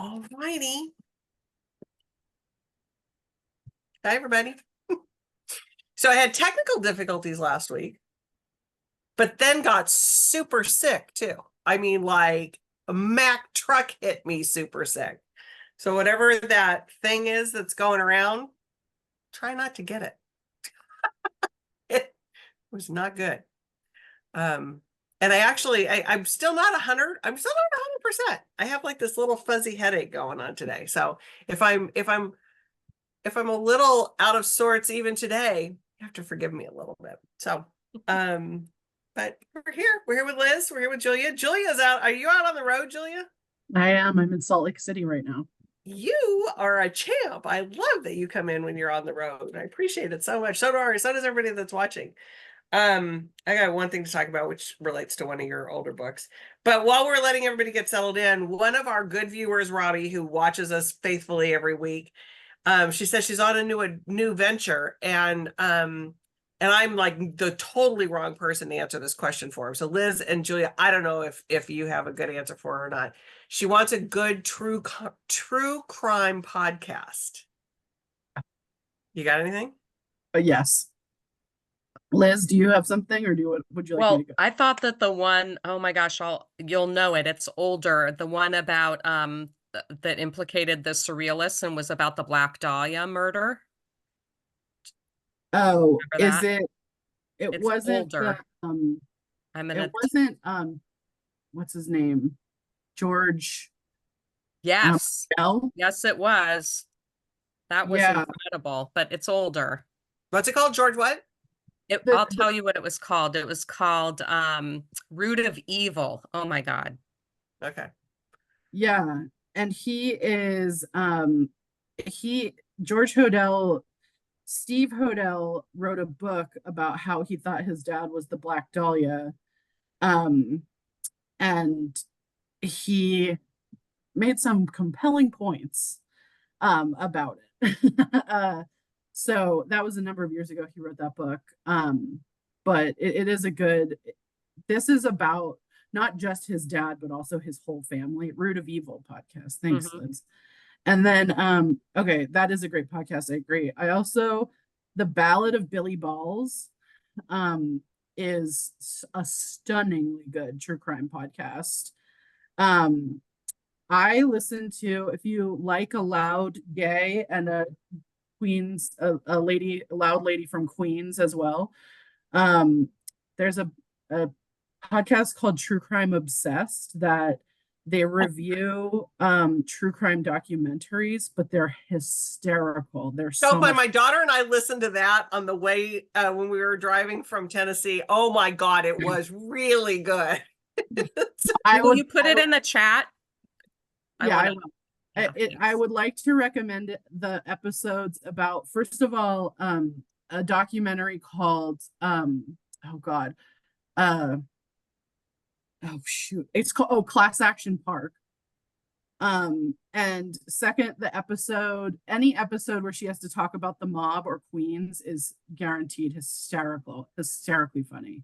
All righty. Hi, everybody. So I had technical difficulties last week, but then got super sick too. I mean, like a Mack truck hit me super sick. So whatever that thing is that's going around, try not to get it. It was not good. And I'm still not 100. I'm still not 100%. I have like this little fuzzy headache going on today. So if I'm a little out of sorts even today, you have to forgive me a little bit. So, but we're here with Liz. We're here with Julia. Julia's out. Are you out on the road, Julia? I am. I'm in Salt Lake City right now. You are a champ. I love that you come in when you're on the road. I appreciate it so much. So does everybody that's watching. I got one thing to talk about, which relates to one of your older books. But while we're letting everybody get settled in, one of our good viewers, Robbie, who watches us faithfully every week, she says she's on a new venture, and I'm like the totally wrong person to answer this question for her. So Liz and Julia, I don't know if you have a good answer for her or not. She wants a good true crime podcast. You got anything? Yes. Liz, do you have something, or would you like me to go? I thought that the one, oh my gosh, you'll know it. It's older. The one about that implicated the surrealists and was about the Black Dahlia murder. Oh, Remember is that? it? It It's wasn't older. it wasn't what's his name? George. Yes. Bell? Yes, it was. That was incredible, but it's older. What's it called? George what? I'll tell you what it was called. It was called Root of Evil. Oh my God. Okay. Yeah. And George Hodel, Steve Hodel wrote a book about how he thought his dad was the Black Dahlia. And he made some compelling points about it. So that was a number of years ago he wrote that book. But it is this is about not just his dad, but also his whole family. Root of Evil podcast. Thanks, Liz. And then, okay, that is a great podcast. I agree. The Ballad of Billy Balls is a stunningly good true crime podcast. I listen to, if you like a loud gay and a loud lady from Queens as well. There's a podcast called True Crime Obsessed that they review true crime documentaries, but they're hysterical. They're so fun. My daughter and I listened to that on the way when we were driving from Tennessee. Oh my God, it was really good. Will you put it in the chat? Yeah, I would like to recommend the episodes about, first of all, a documentary called it's called Class Action Park. And second, any episode where she has to talk about the mob or Queens is guaranteed hysterically funny.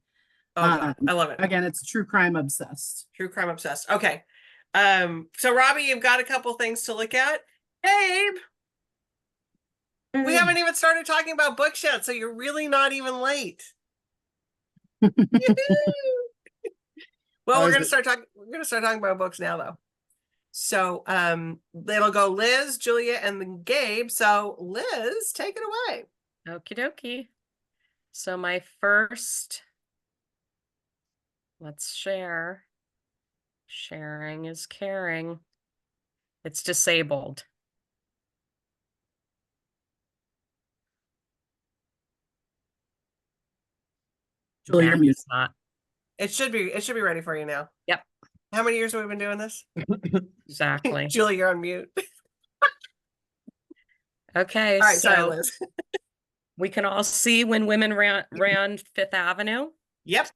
I love it. Again, it's True Crime Obsessed. True Crime Obsessed. Okay. So Robbie, you've got a couple things to look at. Abe, we haven't even started talking about books yet, so you're really not even late. Well, we're gonna start talking about books now, though. So it'll go Liz, Julia, and then Gabe. So Liz, take it away. Okie dokie. So my first, let's share. Sharing is caring. It's Disabled. Julia, you're muted. It should be ready for you now. Yep. How many years have we been doing this? Exactly. Julia, you're on mute. Okay. All right, sorry, Liz. We can all see When Women Ran Fifth Avenue. Yep.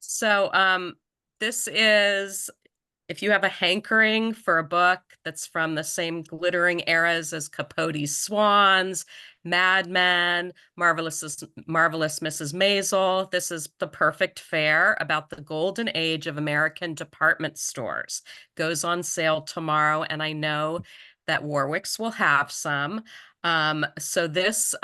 So this is if you have a hankering for a book that's from the same glittering eras as Capote's Swans, Mad Men, Marvelous Mrs. Maisel, this is the perfect fare about the golden age of American department stores. Goes on sale tomorrow, and I know that Warwick's will have some. So this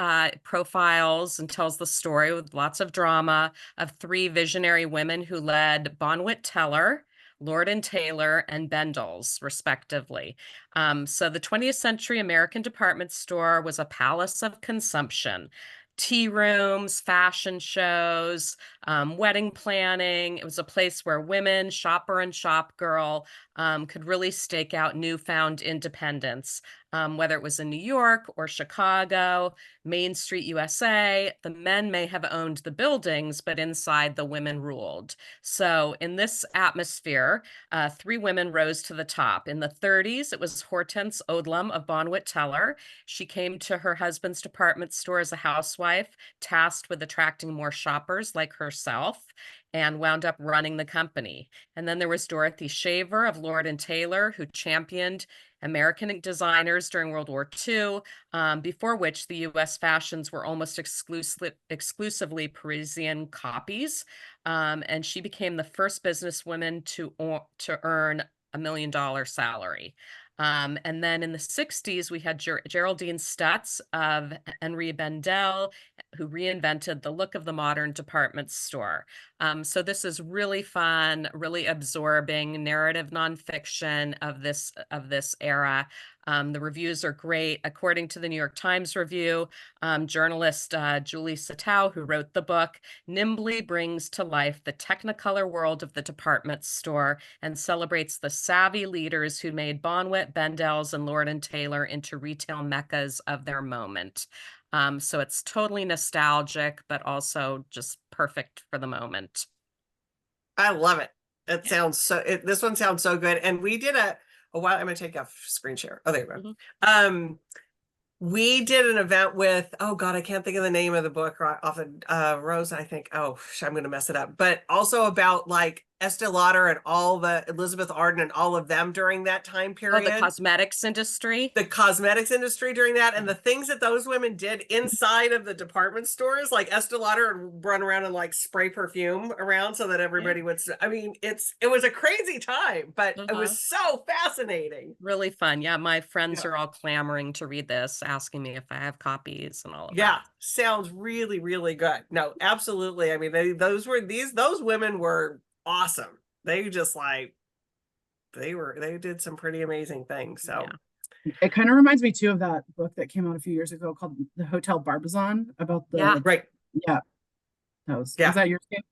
profiles and tells the story with lots of drama of three visionary women who led Bonwit Teller, Lord and Taylor, and Bendel's, respectively. So the 20th century American department store was a palace of consumption. Tea rooms, fashion shows, wedding planning. It was a place where women, shopper and shop girl, could really stake out newfound independence. Whether it was in New York or Chicago, Main Street, USA, the men may have owned the buildings, but inside the women ruled. So in this atmosphere, three women rose to the top. In the 30s, it was Hortense Odlum of Bonwit Teller. She came to her husband's department store as a housewife, tasked with attracting more shoppers like herself, and wound up running the company. And then there was Dorothy Shaver of Lord and Taylor, who championed American designers during World War II, before which the U.S. fashions were almost exclusively Parisian copies. And she became the first businesswoman to earn $1 million salary. And then in the 60s, we had Geraldine Stutz of Henri Bendel, who reinvented the look of the modern department store. So this is really fun, really absorbing narrative nonfiction of this era. The reviews are great. According to the New York Times review, journalist Julie Satow, who wrote the book, nimbly brings to life the technicolor world of the department store and celebrates the savvy leaders who made Bonwit, Bendel's, and Lord and Taylor into retail meccas of their moment. So it's totally nostalgic, but also just perfect for the moment. I love it. It sounds so, this one sounds so good. And we did a while, I'm going to take off screen share. Oh, there you go. Mhm. We did an event with, oh God, I can't think of the name of the book off of Rose, I think. Oh, I'm going to mess it up. But also about like Estee Lauder and all the Elizabeth Arden and all of them during that time Oh, period. the cosmetics industry. The cosmetics industry during that, and the things that those women did inside of the department stores, like Estee Lauder would run around and like spray perfume around so that everybody would. I mean, it was a crazy time, but it was so fascinating. Really fun. Yeah, my friends are all clamoring to read this, asking me if I have copies and all of Yeah, that. sounds really, really good. No, absolutely. I mean, those women were awesome. They just like they did some pretty amazing things. So Yeah. It kind of reminds me too of that book that came out a few years ago called The Hotel Barbizon about the Yeah. right. Yeah. Was that yours, Kate?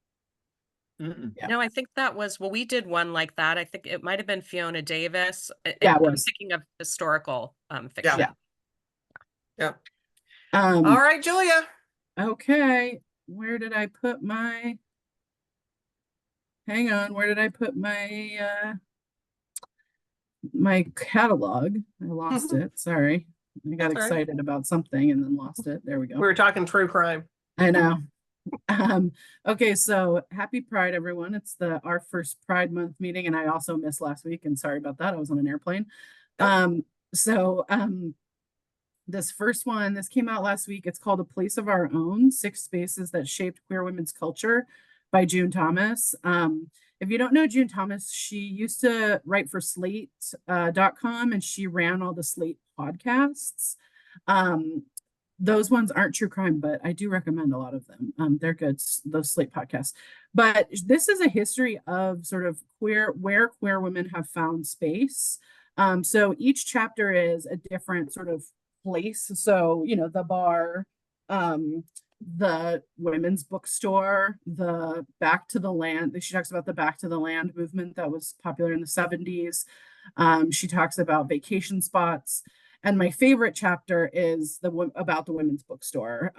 Yeah. No, I think that was, well, we did one like that. I think it might have been Fiona Davis. Yeah, it I'm was. thinking of historical fiction. Yeah. All right, Julia. Okay. Where did I put my, hang on, where did I put my my catalog? I lost it. Sorry. I got excited about something and then lost it. There we go. We were talking true crime. I know. Okay, so happy Pride, everyone. It's our first Pride Month meeting, and I also missed last week, and sorry about that. I was on an airplane. This first one, this came out last week. It's called A Place of Our Own: 6 Spaces That Shaped Queer Women's Culture by June Thomas. If you don't know June Thomas, she used to write for Slate.com, and she ran all the Slate podcasts. Those ones aren't true crime, but I do recommend a lot of them. They're good, those Slate podcasts. But this is a history of sort of where queer women have found space. So each chapter is a different sort of place. So, the bar, the women's bookstore, the Back to the Land. She talks about the Back to the Land movement that was popular in the 70s. She talks about vacation spots. And my favorite chapter is about the women's bookstore.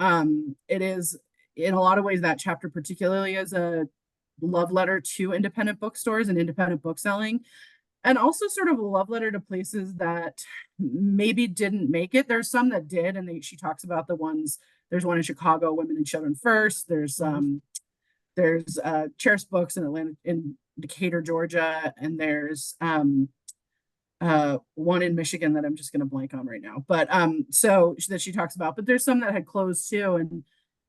It is, in a lot of ways, that chapter particularly is a love letter to independent bookstores and independent bookselling, and also sort of a love letter to places that maybe didn't make it. There's some that did, and she talks about the ones. There's one in Chicago, Women and Children First. There's Cherished Books in Atlanta, in Decatur, Georgia, and there's one in Michigan that I'm just gonna blank on right now. But so that she talks about, but there's some that had closed too,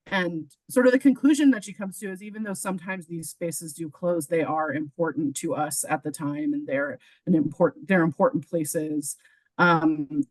and sort of the conclusion that she comes to is even though sometimes these spaces do close, they are important to us at the time, and they're important places.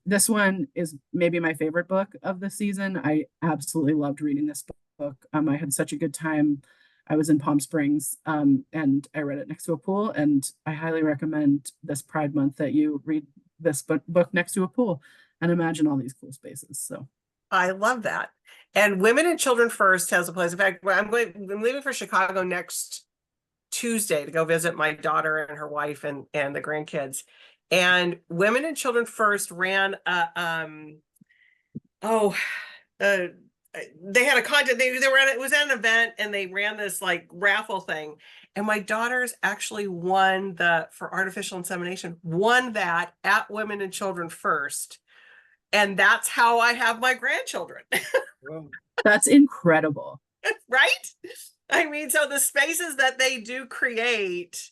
This one is maybe my favorite book of the season. I absolutely loved reading this book. I had such a good time. I was in Palm Springs, and I read it next to a pool, and I highly recommend this Pride Month that you read this book next to a pool and imagine all these cool spaces. So I love that. And Women and Children First has a place. In fact, I'm leaving for Chicago next Tuesday to go visit my daughter and her wife and the grandkids. And Women and Children First ran they had a contest. They were at, it was at an event, and they ran this like raffle thing. And my daughter's actually won for artificial insemination, won that at Women and Children First. And that's how I have my grandchildren. that's incredible. Right? I mean, so the spaces that they do create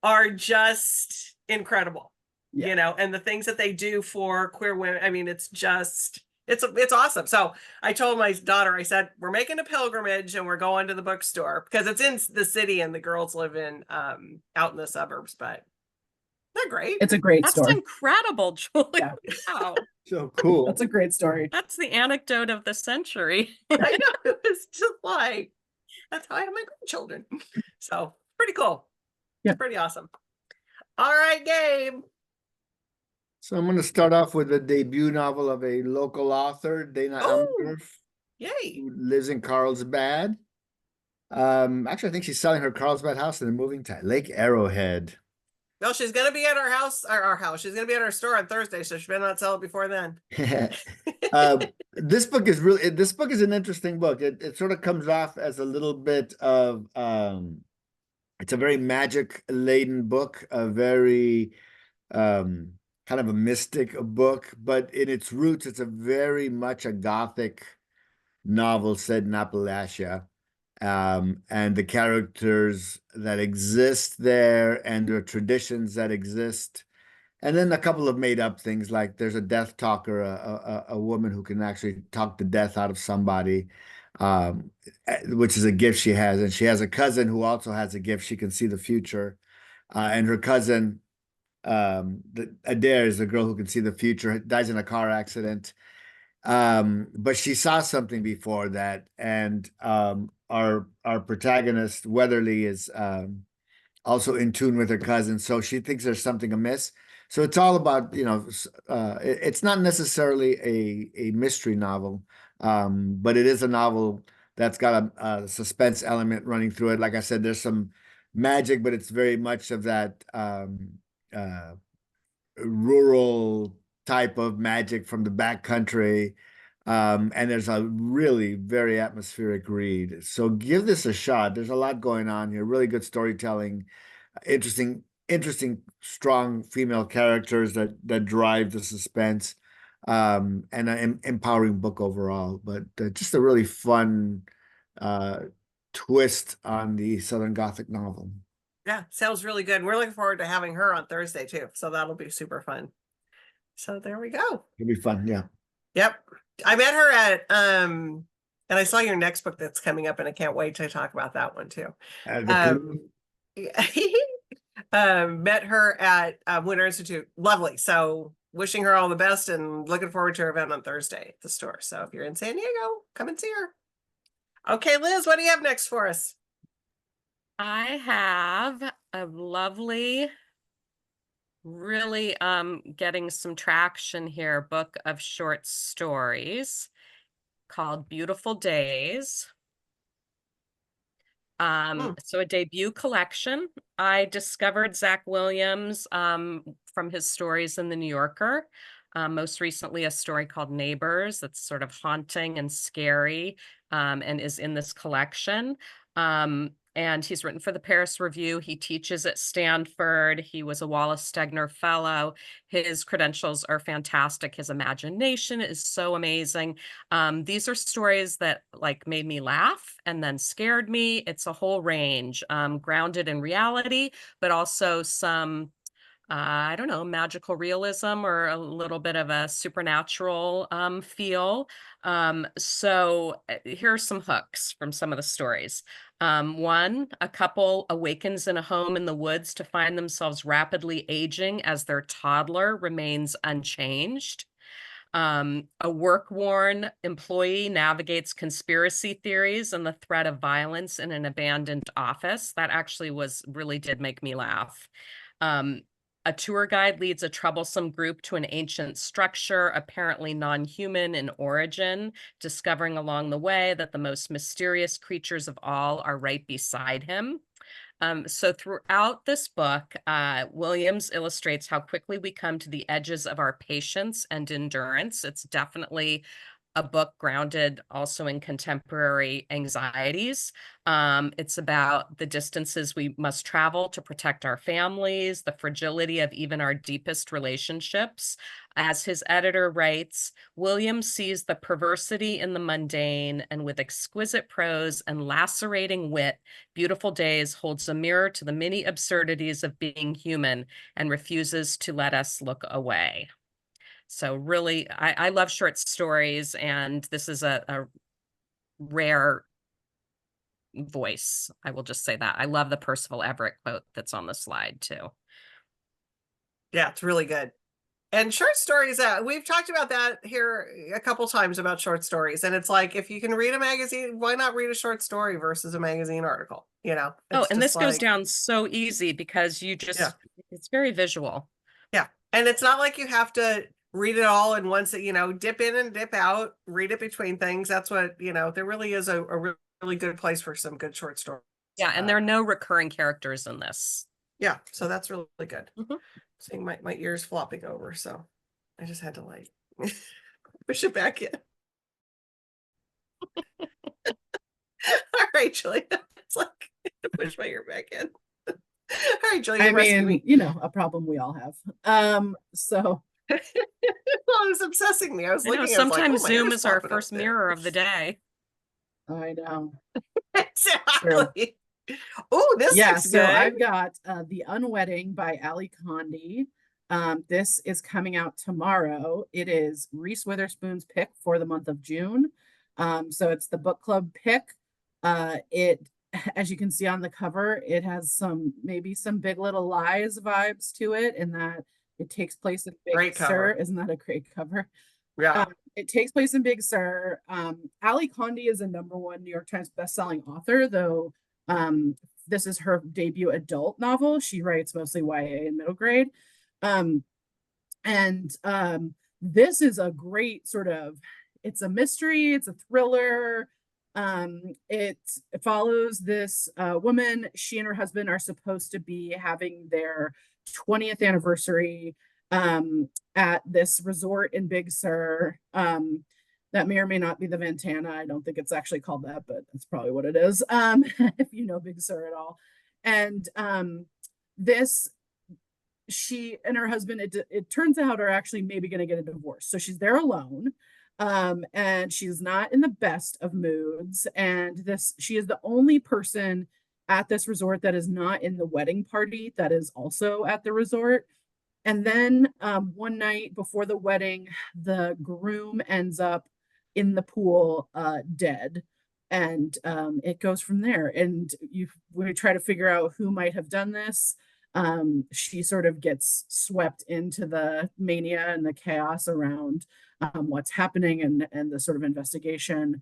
are just incredible, Yeah. you know, and the things that they do for queer women. I mean, it's just, it's awesome. So I told my daughter, I said, we're making a pilgrimage and we're going to the bookstore because it's in the city and the girls live in out in the suburbs, but they're great. It's a great That's story. incredible, Julie. Yeah. Wow. So cool. That's a great story. That's the anecdote of the century. I know. It was just like, that's how I have my grandchildren. So pretty cool. Yeah. It's pretty awesome. All right, Gabe. So I'm going to start off with the debut novel of a local author, Dana Oh. Elmendorf, Yay. who lives in Carlsbad. Actually, I think she's selling her Carlsbad house and then moving to Lake Arrowhead. Well, she's gonna be at our house, our house. She's gonna be at our store on Thursday, so she better not sell it before then. This book is an interesting book. It sort of comes off as a little bit of it's a very magic laden book, a very kind of a mystic book, but in its roots, it's a very much a Gothic novel set in Appalachia. And the characters that exist there and the traditions that exist. And then a couple of made up things, like there's a death talker, a woman who can actually talk the death out of somebody, which is a gift she has. And she has a cousin who also has a gift. She can see the future. And her cousin, Adair, is the girl who can see the future, dies in a car accident. But she saw something before that. And our protagonist, Weatherly, is also in tune with her cousin. So she thinks there's something amiss. So it's all about, it's not necessarily a mystery novel, but it is a novel that's got a suspense element running through it. Like I said, there's some magic, but it's very much of that rural type of magic from the backcountry. And there's a really very atmospheric read. So give this a shot. There's a lot going on here. Really good storytelling, interesting, strong female characters that drive the suspense, and an empowering book overall. But just a really fun twist on the Southern Gothic novel. Yeah, sounds really good. We're looking forward to having her on Thursday too. So that'll be super fun. So there we go. It'll be fun, yeah. Yep. I met her at and I saw your next book that's coming up, and I can't wait to talk about that one too. Met her at Winter Institute. Lovely. So wishing her all the best and looking forward to her event on Thursday at the store. So if you're in San Diego, come and see her. Okay, Liz, what do you have next for us? I have a lovely, really getting some traction here, book of short stories called Beautiful Days. So a debut collection. I discovered Zach Williams from his stories in the New Yorker. Most recently a story called Neighbors that's sort of haunting and scary, and is in this collection. and he's written for the Paris Review. He teaches at Stanford. He was a Wallace Stegner Fellow. His credentials are fantastic. His imagination is so amazing. These are stories that like made me laugh and then scared me. It's a whole range, grounded in reality, but also some I don't know, magical realism or a little bit of a supernatural feel. So here are some hooks from some of the stories. One, a couple awakens in a home in the woods to find themselves rapidly aging as their toddler remains unchanged. A work-worn employee navigates conspiracy theories and the threat of violence in an abandoned office. That actually really did make me laugh. A tour guide leads a troublesome group to an ancient structure, apparently non-human in origin, discovering along the way that the most mysterious creatures of all are right beside him. So throughout this book, Williams illustrates how quickly we come to the edges of our patience and endurance. It's definitely a book grounded also in contemporary anxieties. It's about the distances we must travel to protect our families, the fragility of even our deepest relationships. As his editor writes, Williams sees the perversity in the mundane, and with exquisite prose and lacerating wit, Beautiful Days holds a mirror to the many absurdities of being human and refuses to let us look away. So really, I love short stories, and this is a rare voice. I will just say that. I love the Percival Everett quote that's on the slide too. Yeah, it's really good. And short stories, we've talked about that here a couple times about short stories. And it's like, if you can read a magazine, why not read a short story versus a magazine article? You know? Oh, It's and just this goes like, down so easy because you just, Yeah. it's very visual. yeah. And it's not like you have to read it all in once, you know, dip in and dip out, read it between things. That's what, you know, there really is a really good place for some good short stories. Yeah, and there are no recurring characters in this. Yeah, so that's really good. Mhm. Seeing my ears flopping over, so I just had to like push it back in. All right, Julia. It's like I had to push my ear back in. All right, Julia, I rescue mean, me. you know, a problem we all have. So Well, it was obsessing me. I was I know, looking, I was like, sometimes oh, my Zoom ear's is our flopping up first there. mirror of the day. I know. Exactly. Oh, this Yeah, looks so good. I've got The Unwedding by Ali Condi. This is coming out tomorrow. It is Reese Witherspoon's pick for the month of June. So it's the book club pick. It, as you can see on the cover, it has maybe some Big Little Lies vibes to it, in that it takes place in Big Great Sur. cover. Isn't that a great cover? Yeah. It takes place in Big Sur. Ali Condi is a #1 New York Times bestselling author, though this is her debut adult novel. She writes mostly YA and middle grade. This is a great sort of, it's a mystery, it's a thriller. It follows this woman. She and her husband are supposed to be having their 20th anniversary at this resort in Big Sur. That may or may not be the Ventana. I don't think it's actually called that, but that's probably what it is. If you know Big Sur at all. And she and her husband, it turns out, are actually maybe going to get a divorce. So she's there alone. And she's not in the best of moods. And she is the only person at this resort that is not in the wedding party that is also at the resort. And then one night before the wedding, the groom ends up in the pool dead. And it goes from there. And we try to figure out who might have done this. She sort of gets swept into the mania and the chaos around what's happening and the sort of investigation.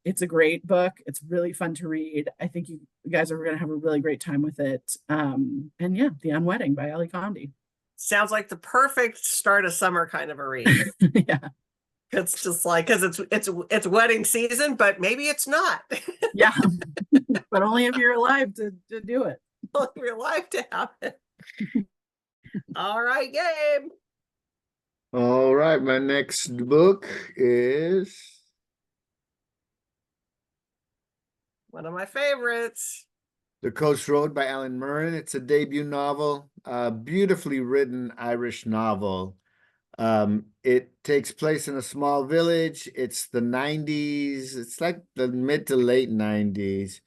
It's a great book. It's really fun to read. I think you guys are going to have a really great time with it. And yeah, The Unwedding by Ali Condi. Sounds like the perfect start of summer kind of a read. Yeah. It's just like, because it's wedding season, but maybe it's not. Yeah. But only if you're alive to do it. You're alive to have it. All right, Gabe. All right, my next book is One of my favorites. The Coast Road by Alan Murren. It's a debut novel, beautifully written Irish novel. It takes place in a small village. It's the 90s. It's like the mid to late 90s.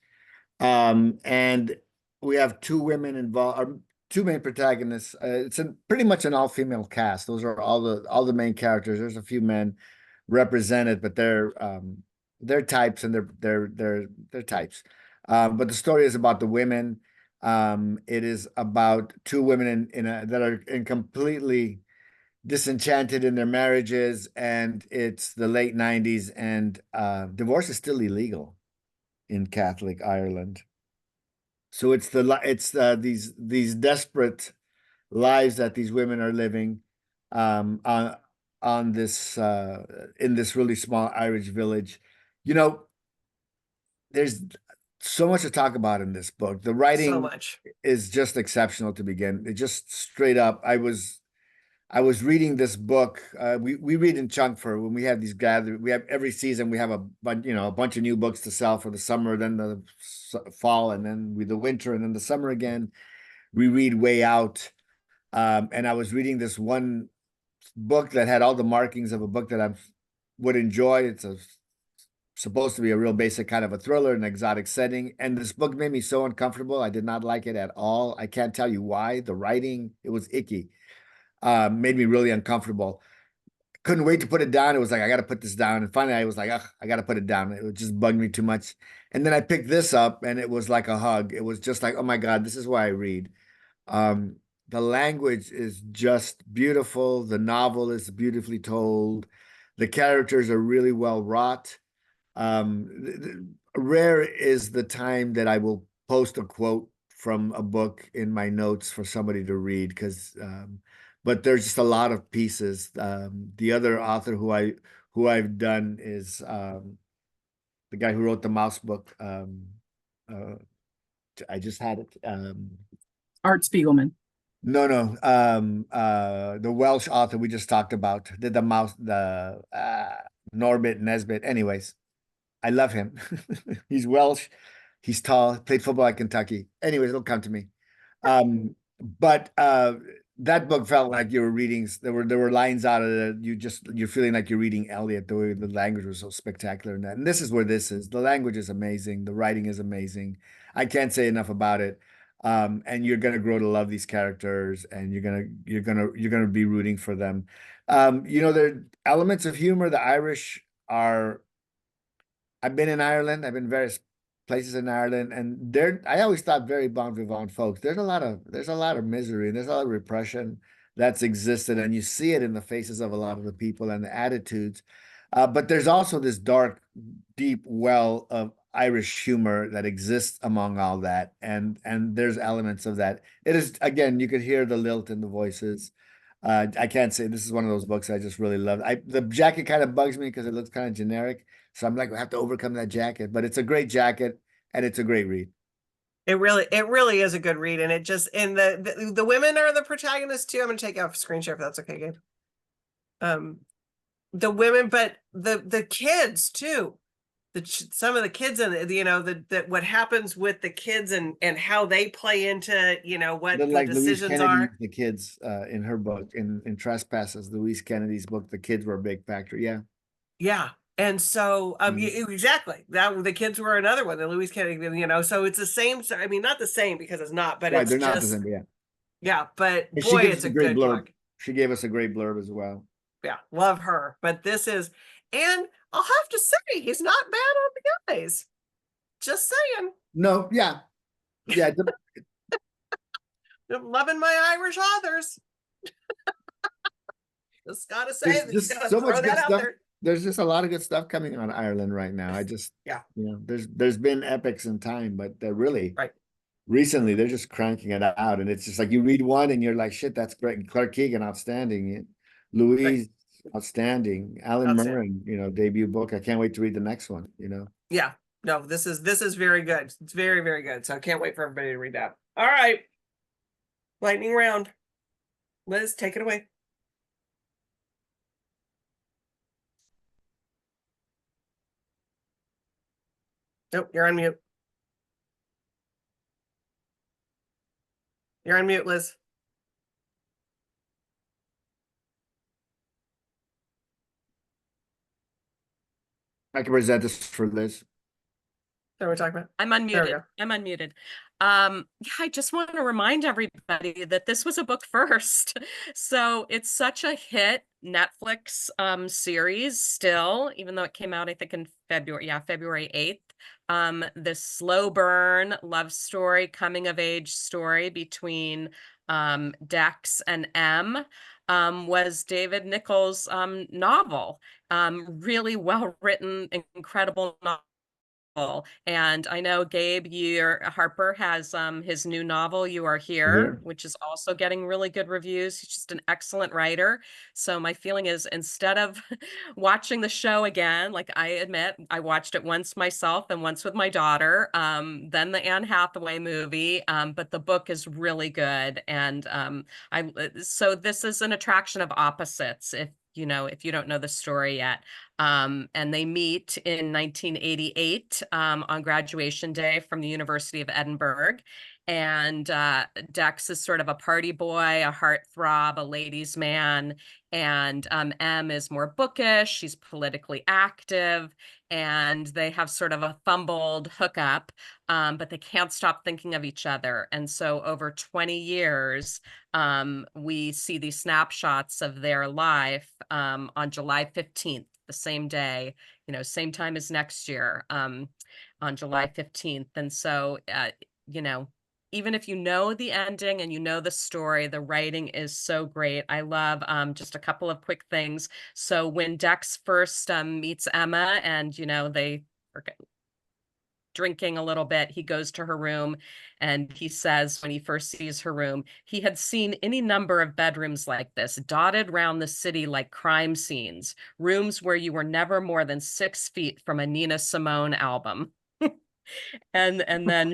And we have two women involved, or two main protagonists. It's pretty much an all-female cast. Those are all the main characters. There's a few men represented, but they're types and they're types. But the story is about the women. It is about two women that are in completely disenchanted in their marriages, and it's the late 90s, and divorce is still illegal in Catholic Ireland. So it's these desperate lives that these women are living on this in this really small Irish village. You know, there's so much to talk about in this book. The So writing much. is just exceptional to begin. It just straight up. I was reading this book. We read in chunk for when we have these gather. We have every season. We have a bunch of new books to sell for the summer, then the fall, and then the winter, and then the summer again. We read way out. And I was reading this one book that had all the markings of a book that I would enjoy. It's supposed to be a real basic kind of a thriller, an exotic setting. And this book made me so uncomfortable. I did not like it at all. I can't tell you why. The writing, it was icky. Made me really uncomfortable. Couldn't wait to put it down. It was like, I got to put this down. And finally, I was like, I got to put it down. It just bugged me too much. And then I picked this up, and it was like a hug. It was just like, oh my God, this is why I read. The language is just beautiful. The novel is beautifully told. The characters are really well wrought. Rare is the time that I will post a quote from a book in my notes for somebody to read, because but there's just a lot of pieces. The other author who I've done is the guy who wrote the Mouse book. I just had it. Art Spiegelman. No, the Welsh author we just talked about did the Mouse, the Norbit Nesbitt. Anyways, I love him. He's Welsh. He's tall. Played football at Kentucky. Anyways, it'll come to me. But that book felt like you were reading. There were lines out of it. You're feeling like you're reading Eliot. The way the language was so spectacular in that. And this is where this is. The language is amazing. The writing is amazing. I can't say enough about it. And you're gonna grow to love these characters, and you're gonna be rooting for them. There are elements of humor. The Irish are. I've been in Ireland. I've been various places in Ireland, and I always thought very bon vivant folks. There's a lot of misery, and there's a lot of repression that's existed, and you see it in the faces of a lot of the people and the attitudes. But there's also this dark, deep well of Irish humor that exists among all that, and there's elements of that. It is, again, you could hear the lilt in the voices. I can't say this is one of those books I just really love. The jacket kind of bugs me because it looks kind of generic. So I'm like, I have to overcome that jacket, but it's a great jacket and it's a great read. It really is a good read, and it just and the women are the protagonists too. I'm gonna take off screen share if that's okay, Gabe. The women, but the kids too. Some of the kids and that what happens with the kids and how they play into what the like decisions Louise Kennedy, are. the kids in her book in Trespasses, Louise Kennedy's book, the kids were a big factor. Yeah. And so, exactly that the kids were another one, the Louise Kennedy, so it's the same. I mean, not the same because it's not, but right, it's they're not just, the same, yeah, but and boy, it's a good blurb. book. She gave us a great blurb as well. Yeah. Love her. But this is, and I'll have to say, he's not bad on the eyes. Just saying. No. Yeah. Loving my Irish authors. Just gotta say, there's just gotta so throw much good that out stuff. there. There's just a lot of good stuff coming on Ireland right now. There's been epics in time, but they're really right. Recently they're just cranking it out, and it's just like you read one and you're like, shit, that's great. And Clark Keegan, outstanding. Louise, outstanding. Alan Murren, debut book. I can't wait to read the next one. Yeah. No, this is very good. It's very, very good. So I can't wait for everybody to read that. All right. Lightning round. Liz, take it away. Nope, you're on mute. You're on mute, Liz. I can present this for Liz. What are we talking about? I'm There we unmuted. go. I'm unmuted. Yeah, I just want to remind everybody that this was a book first. So it's such a hit Netflix series still, even though it came out, I think, in February. Yeah, February 8th. This slow burn love story, coming of age story between Dex and M was David Nichols' novel. Really well written, incredible novel. And I know Gabe, Harper has his new novel, You Are Here, which is also getting really good reviews. He's just an excellent writer. So my feeling is, instead of watching the show again, like I admit, I watched it once myself and once with my daughter, then the Anne Hathaway movie, but the book is really good. And so this is an attraction of opposites, if you don't know the story yet. And they meet in 1988 on graduation day from the University of Edinburgh. And Dex is sort of a party boy, a heartthrob, a ladies' man. And M is more bookish. She's politically active. And they have sort of a fumbled hookup, but they can't stop thinking of each other. And so over 20 years, we see these snapshots of their life on July 15th, the same day, same time as next year, on July 15th. And so, even if you know the ending and you know the story, the writing is so great. I love just a couple of quick things. So when Dex first meets Emma and, they are drinking a little bit, he goes to her room and he says, when he first sees her room, he had seen any number of bedrooms like this, dotted around the city like crime scenes, rooms where you were never more than 6 feet from a Nina Simone album. And then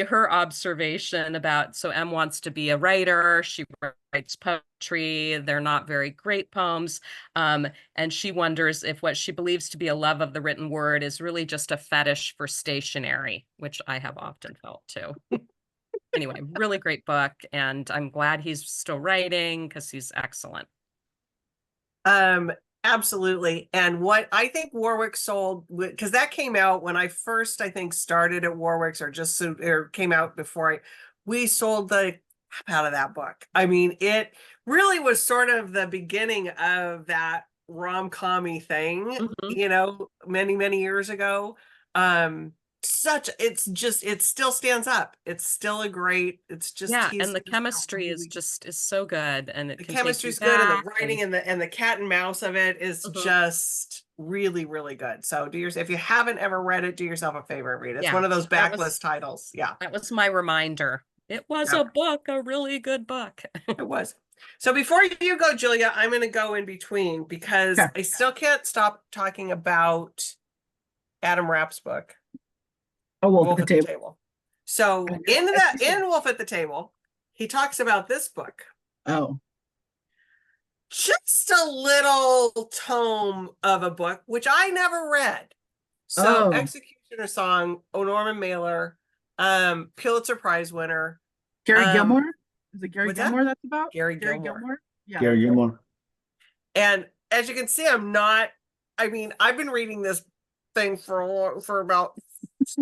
her observation about, so M wants to be a writer. She writes poetry. They're not very great poems. And she wonders if what she believes to be a love of the written word is really just a fetish for stationery, which I have often felt too. Anyway, really great book. And I'm glad he's still writing because he's excellent. Absolutely. And what I think Warwick sold, because that came out when I first, I think, started at Warwick's, or came out before we sold the crap out of that book. I mean, it really was sort of the beginning of that rom-com-y thing, many, many years ago. It still stands up. It's still and the chemistry is so good, and the chemistry is good, and the writing and the cat and mouse of it is just really, really good. So if you haven't ever read it, do yourself a favor and read it. It's one of those backlist titles. Yeah, that was my reminder. It was a book, a really good book. It was. So before you go, Julia, I'm going to go in between because I still can't stop talking about Adam Rapp's book. Wolf at the Table. So in Wolf at the Table, he talks about this book. Oh. Just a little tome of a book, which I never read. So Executioner Song, Norman Mailer, Pulitzer Prize winner. Gary Gilmore? Is it Gary Gilmore that's about? Gary Gilmore. Yeah. Gary Gilmore. And as you can see, I've been reading this thing for about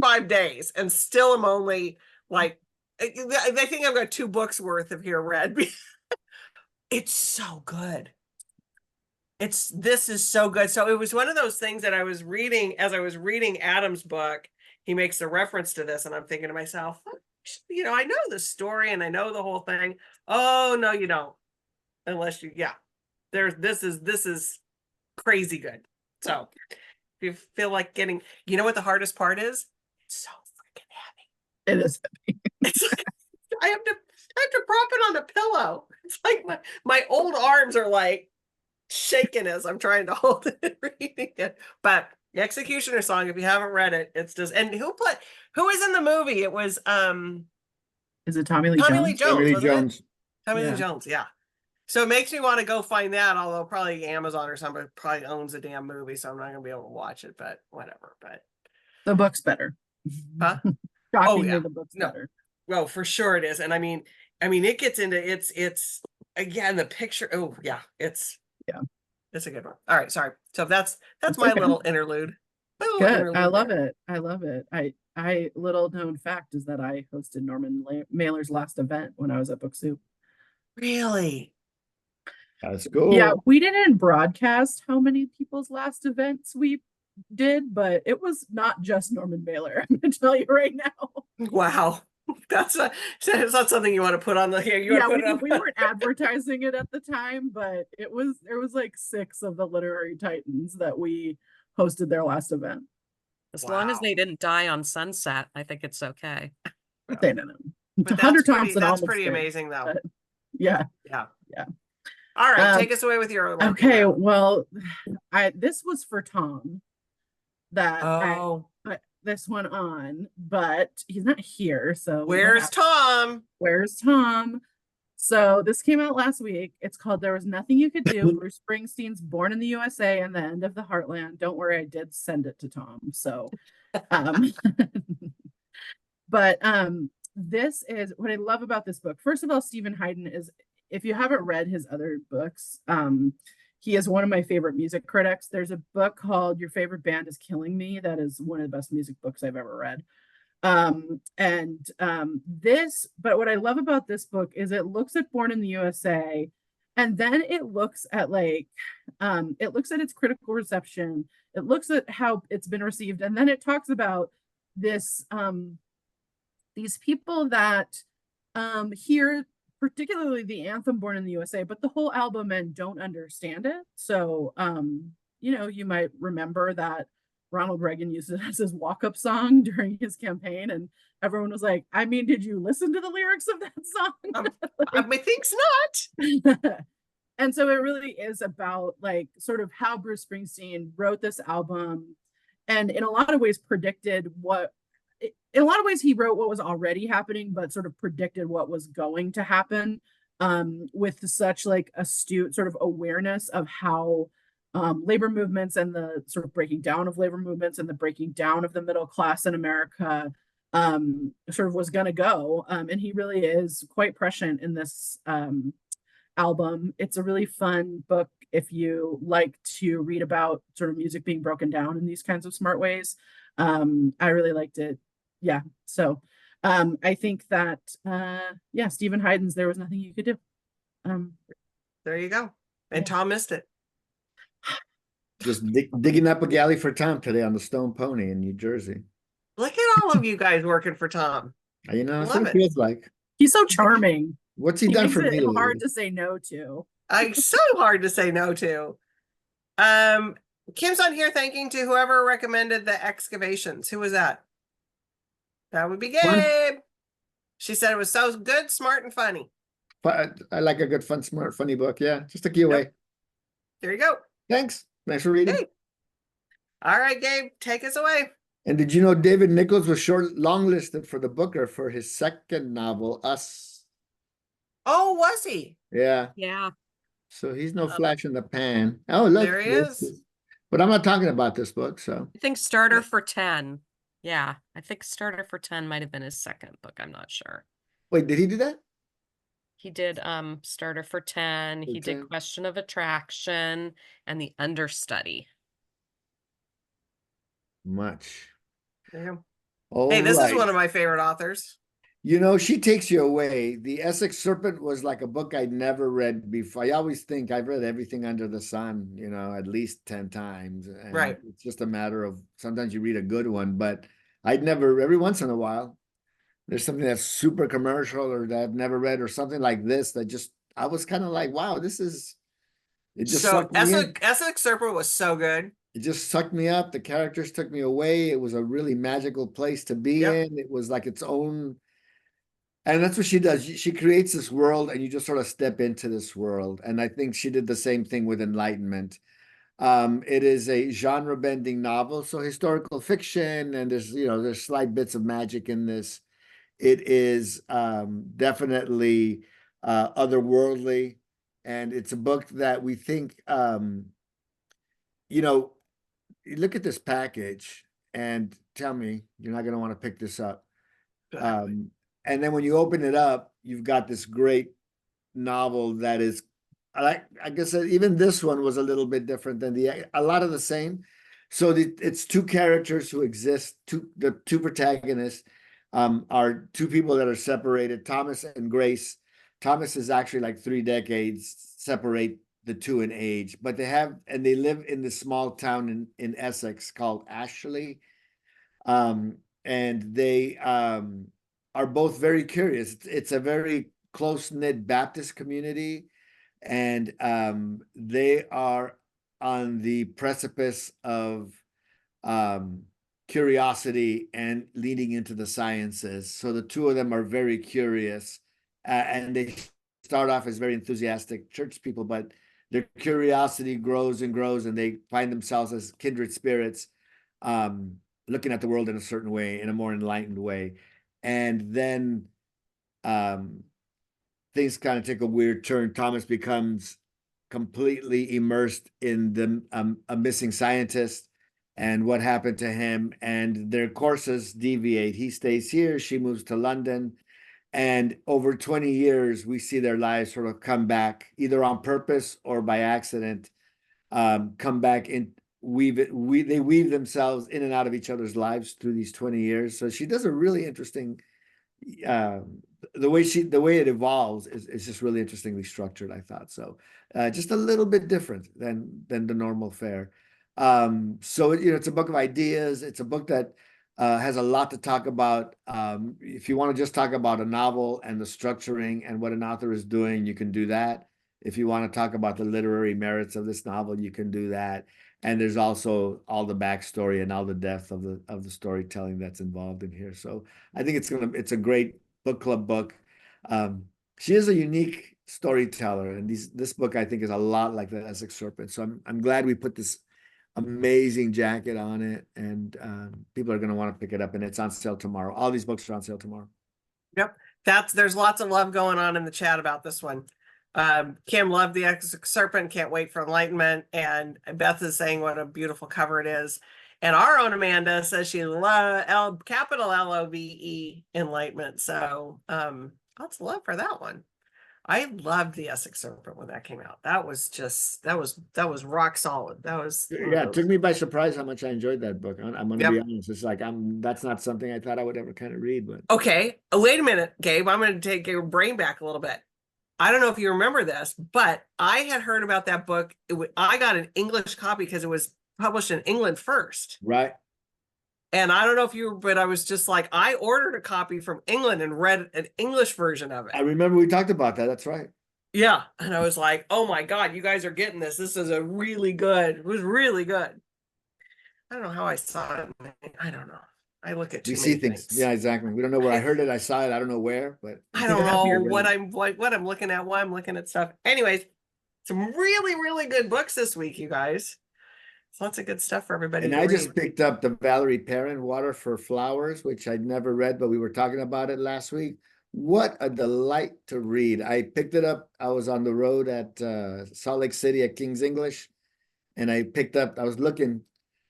5 days and still am only like, I think I've got 2 books worth of here read. It's so good. This is so good. So it was one of those things that I was reading as I was reading Adam's book. He makes a reference to this and I'm thinking to myself, I know the story and I know the whole thing. Oh no, you don't. Unless this is crazy good. So if you feel like getting, what the hardest part is? It's so freaking heavy. It is heavy. It's like, I have to prop it on a pillow. It's like my old arms are like shaking as I'm trying to hold it and reading it. But the Executioner Song, if you haven't read it, it's just, and who was in the movie? It was is it Tommy Lee Jones? Tommy Lee Jones. Tommy Lee Jones, yeah. So it makes me want to go find that, although probably Amazon or somebody probably owns a damn movie, so I'm not gonna be able to watch it, but whatever. But the book's better. Huh? Shockingly, the book's better. Well, for sure it is. And I mean, I mean, it gets into it's again the picture. Oh yeah, it's a good one. All right, sorry. So that's It's my okay. little interlude. My little Good. I interlude love there. it. I love it. I little known fact is that I hosted Norman Mailer's last event when I was at Book Soup. Really? That's Yeah, cool. we didn't broadcast how many people's last events we did, but it was not just Norman Mailer. I'm gonna tell you right now. Wow. That's it's not something you want to put on the here. You want Yeah, to put it up. we weren't advertising it at the time, but there was like 6 of the literary titans that we hosted their last event. As long as Wow. they didn't die on Sunset, I think it's okay. They didn't. But Hunter that's Thompson that's almost pretty did, amazing though. but yeah. Yeah. Yeah. All right, Um, take us away with your one. Okay, Kara. well, this was for Tom that I Oh, put this one on, but he's not here, so where's Tom? where's Tom? So this came out last week. It's called There Was Nothing You Could Do, Bruce Springsteen's Born in the USA and the End of the Heartland. Don't worry, I did send it to Tom. So um but this is what I love about this book. First of all, Stephen Hayden is, if you haven't read his other books, he is one of my favorite music critics. There's a book called Your Favorite Band Is Killing Me that is one of the best music books I've ever read. But what I love about this book is it looks at Born in the USA, and then it looks at it looks at its critical reception, it looks at how it's been received, and then it talks about this these people that hear particularly the anthem Born in the USA, but the whole album, and don't understand it. So you might remember that Ronald Reagan used it as his walk-up song during his campaign, and everyone was like, I mean, did you listen to the lyrics of that song? I think's not. And so it really is about like sort of how Bruce Springsteen wrote this album, and in a lot of ways predicted in a lot of ways he wrote what was already happening, but sort of predicted what was going to happen, with such like astute sort of awareness of how labor movements and the sort of breaking down of labor movements and the breaking down of the middle class in America sort of was going to go. And he really is quite prescient in this album. It's a really fun book if you like to read about sort of music being broken down in these kinds of smart ways. I really liked it. Yeah. So I think that Stephen Hayden's There Was Nothing You Could Do. There you go. And Yeah. Tom missed it. Just digging up a galley for Tom today on the Stone Pony in New Jersey. Look at all of you guys working for Tom. You know, that's Love what it. it feels like. He's so charming. What's he He done makes for it me? hard to say no to. So hard to say no to. Kim's on here thanking to whoever recommended the excavations. Who was that? That would be Gabe. She said it was so good, smart, and funny. But I like a good, fun, smart, funny book. Yeah, just a key away. There you go. Thanks. Thanks for reading. Hey. All right, Gabe, take us away. And did you know David Nichols was longlisted for the Booker for his second novel, Us? Oh, was he? Yeah. Yeah. So he's no flash in the pan. Oh, look. There he is. But I'm not talking about this book, so. I think Starter for 10. Yeah. I think Starter for 10 might have been his second book. I'm not sure. Wait, did he do that? He did Starter for 10. He did 10. Question of Attraction and The Understudy. Much. Yeah. All Hey, this is right. one of my favorite authors. You know, she takes you away. The Essex Serpent was like a book I'd never read before. I always think I've read everything under the sun, you know, at least 10 times. And Right. it's just a matter of sometimes you read a good one, but I'd never, every once in a while, there's something that's super commercial or that I've never read or something like this that just, I was kind of like, wow, this is, it just So sucked me in. Essex Serpent was so good. It just sucked me up. The characters took me away. It was a really magical place to be Yep. in. It was like its own. And that's what she does. She creates this world and you just sort of step into this world. And I think she did the same thing with Enlightenment. It is a genre bending novel. So historical fiction, and there's slight bits of magic in this. It is definitely otherworldly. And it's a book that we think, you look at this package and tell me you're not going to want to pick this up. and then when you open it up, you've got this great novel that is, I guess even this one was a little bit different than a lot of the same. So it's two characters who exist. The two protagonists are two people that are separated, Thomas and Grace. Thomas is actually like 3 decades separate the two in age, but they live in this small town in Essex called Ashley. And they are both very curious. It's a very close-knit Baptist community, and they are on the precipice of curiosity and leading into the sciences. So the two of them are very curious, and they start off as very enthusiastic church people, but their curiosity grows and grows, and they find themselves as kindred spirits, looking at the world in a certain way, in a more enlightened way. And then things kind of take a weird turn. Thomas becomes completely immersed in a missing scientist and what happened to him, and their courses deviate. He stays here, she moves to London, and over 20 years, we see their lives sort of come back, either on purpose or by accident, come back in. They weave themselves in and out of each other's lives through these 20 years. So she does a really interesting, the way it evolves is just really interestingly structured, I thought. So just a little bit different than the normal fare. So it's a book of ideas. It's a book that has a lot to talk about. If you want to just talk about a novel and the structuring and what an author is doing, you can do that. If you want to talk about the literary merits of this novel, you can do that. And there's also all the backstory and all the depth of the storytelling that's involved in here. So I think it's a great book club book. She is a unique storyteller, and this book I think is a lot like the Essex Serpent. So I'm glad we put this amazing jacket on it, and people are going to want to pick it up, and it's on sale tomorrow. All these books are on sale tomorrow. Yep. There's lots of love going on in the chat about this one. Kim loved the Essex Serpent, can't wait for Enlightenment, and Beth is saying what a beautiful cover it is. And our own Amanda says she capital LOVE Enlightenment. So lots of love for that one. I loved the Essex Serpent when that came out. That was rock solid. That was it took me by surprise how much I enjoyed that book. I'm going to be honest. It's like that's not something I thought I would ever kind of read. But okay, wait a minute, Gabe. I'm going to take your brain back a little bit. I don't know if you remember this, but I had heard about that book. I got an English copy because it was published in England first. Right. And I don't know if but I was just like, I ordered a copy from England and read an English version of it. I remember we talked about that. That's right. Yeah. And I was like, oh my God, you guys are getting this. This is it was really good. I don't know how I saw it. I don't know. I look at too many things. Yeah, exactly. We don't know where I heard it. I saw it. I don't know where, but I don't know what I'm looking at, why I'm looking at stuff. Anyways, some really, really good books this week, you guys. It's lots of good stuff for everybody. And I just picked up the Valerie Perrin Water for Flowers, which I'd never read, but we were talking about it last week. What a delight to read. I picked it up. I was on the road at Salt Lake City at King's English, and I was looking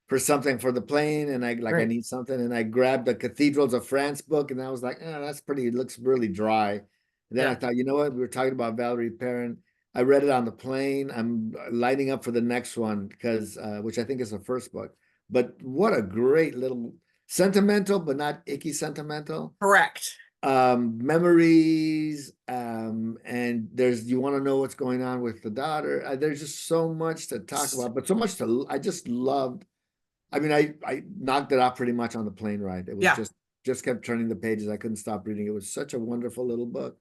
for something for the plane, and I need something, and I grabbed the Cathedrals of France book, and I was like, that's pretty, it looks really dry. And then I thought, you know what? We were talking about Valerie Perrin. I read it on the plane. I'm lining up for the next one because, which I think is the first book. But what a great little sentimental, but not icky sentimental. Correct. Memories, and you want to know what's going on with the daughter. There's just so much to talk about, but so much I just loved. I mean, I knocked it off pretty much on the plane ride. It was just kept turning the pages. I couldn't stop reading. It was such a wonderful little book.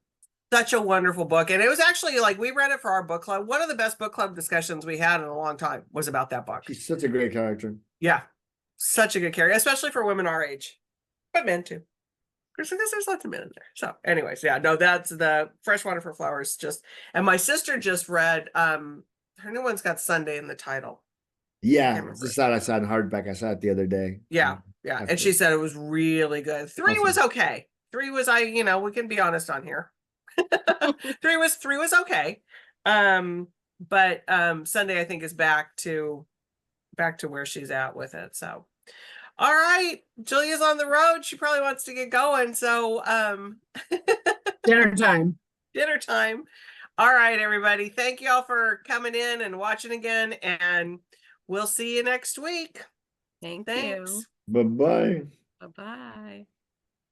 Such a wonderful book. And it was actually like, we read it for our book club. One of the best book club discussions we had in a long time was about that book. She's such a great character. Yeah. Such a good character, especially for women our age, but men too. Because there's lots of men in there. So anyways, that's the Fresh Water for Flowers. And my sister just read, her new one's got Sunday in the title. Yeah, I saw it in hardback. I saw it the other day. Yeah. And she said it was really good. 3 was okay. 3 was, we can be honest on here. 3 was okay. But Sunday I think is back to where she's at with it. So All right. Julia's on the road. She probably wants to get going. So Dinner time. dinner time. All right, everybody. Thank you all for coming in and watching again. And we'll see you next week. Thank Thanks. you. Bye-bye. Bye-bye.